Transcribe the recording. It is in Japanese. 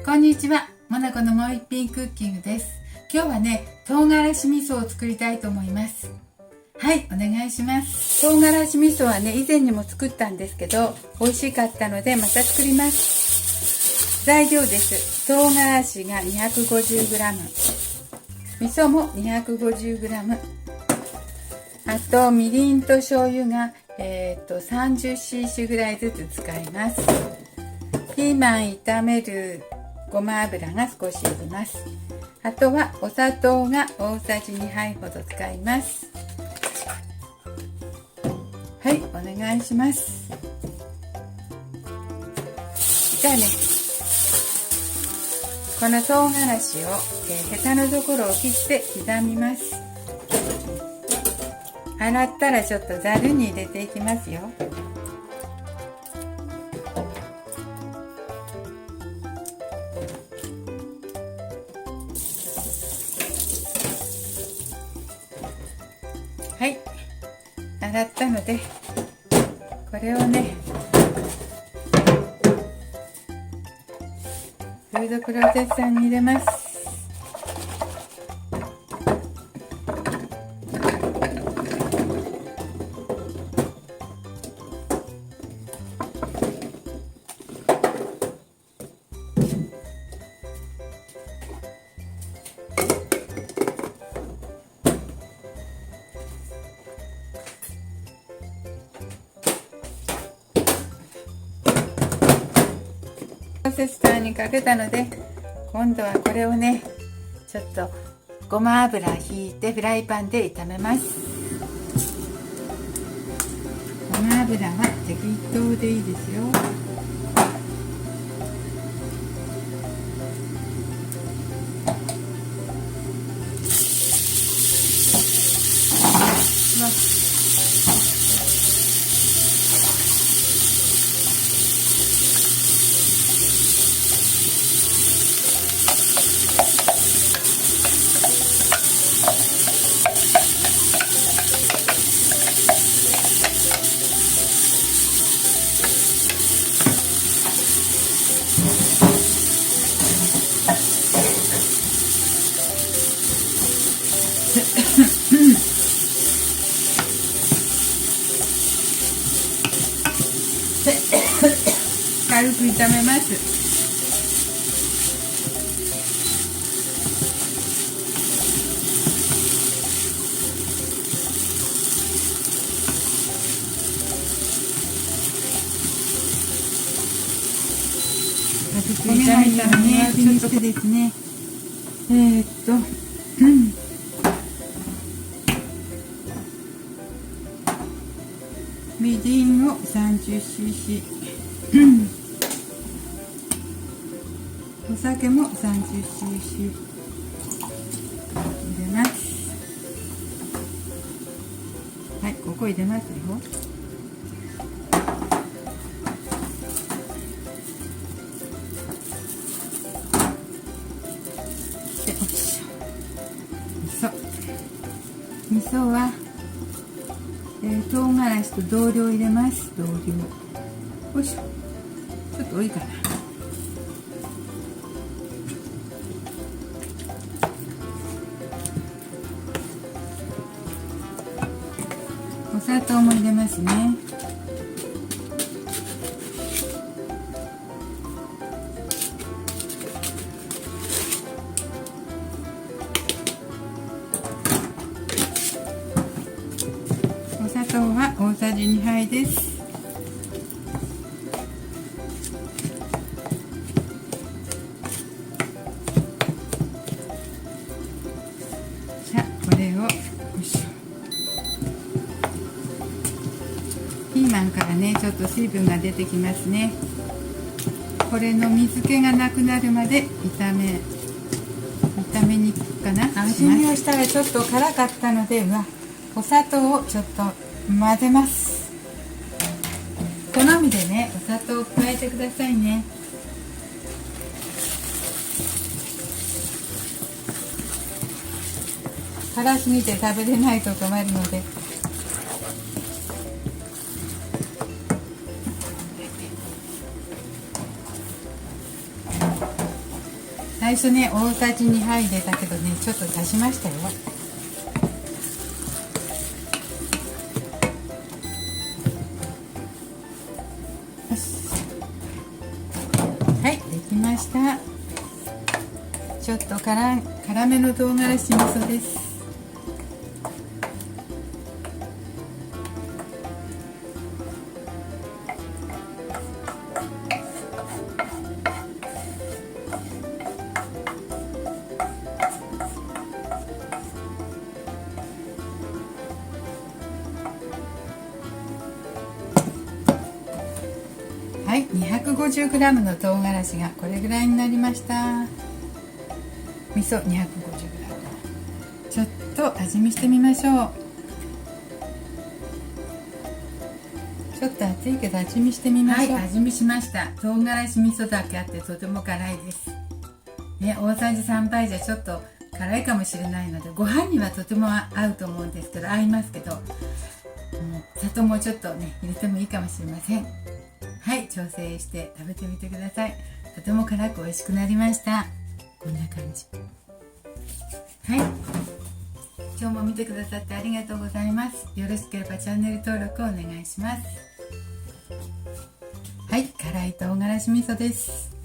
こんにちは、モナコのもう一品クッキングです。今日はね、唐辛子味噌を作りたいと思います。はい、お願いします。唐辛子味噌はね、以前にも作ったんですけど、美味しかったのでまた作ります。材料です。唐辛子が 250g、 味噌も 250g、 あとみりんと醤油が30cc ぐらいずつ使います。ピーマン炒めるごま油が少し入れます。あとはお砂糖が大さじ2杯ほど使います。はい、お願いします。じゃあね、この唐辛子を、ヘタのところを切って刻みます。洗ったらちょっとざるに入れていきますよ。はい、洗ったのでこれをね、フードプロセッサーに入れます。プロセッサーにかけたので、今度はこれをね、ちょっとごま油ひいてフライパンで炒めます。ごま油は適当でいいですよ。軽く炒めます。軽く炒めたのね、ちょっとですね、みりんを 30cc、お酒も 30cc 入れます。はい、ここ入れますよ。で、おいしょ。味噌は唐辛子と同量入れます。同量。よいしょ。ちょっと多いかな。お砂糖も入れますね。お砂糖は大さじ2杯です。じゃあこれをよいしょ。ピーマンからね、ちょっと水分が出てきますね。これの水気がなくなるまで炒めにくくかな。味見をしたらちょっと辛かったので、お砂糖をちょっと混ぜます。好みでね、お砂糖を加えてくださいね。辛すぎて食べれないと困るので。最初ね大さじ2杯入れたけどね、ちょっと足しましたよ。はい、できました。ちょっと辛めの唐辛子味噌です。はい、250g の唐辛子がこれぐらいになりました。味噌 250g、 ちょっと味見してみましょう。ちょっと熱いけど味見してみましょう。はい、味見しました。唐辛子味噌だけあってとても辛いですね。大さじ3杯じゃちょっと辛いかもしれないので、ご飯にはとても合うと思うんですけど、合いますけど、砂糖もちょっとね入れてもいいかもしれません。はい、調整して食べてみてください。とても辛く美味しくなりました。こんな感じ。はい、今日も見てくださってありがとうございます。よろしければチャンネル登録をお願いします。はい、辛い唐辛子味噌です。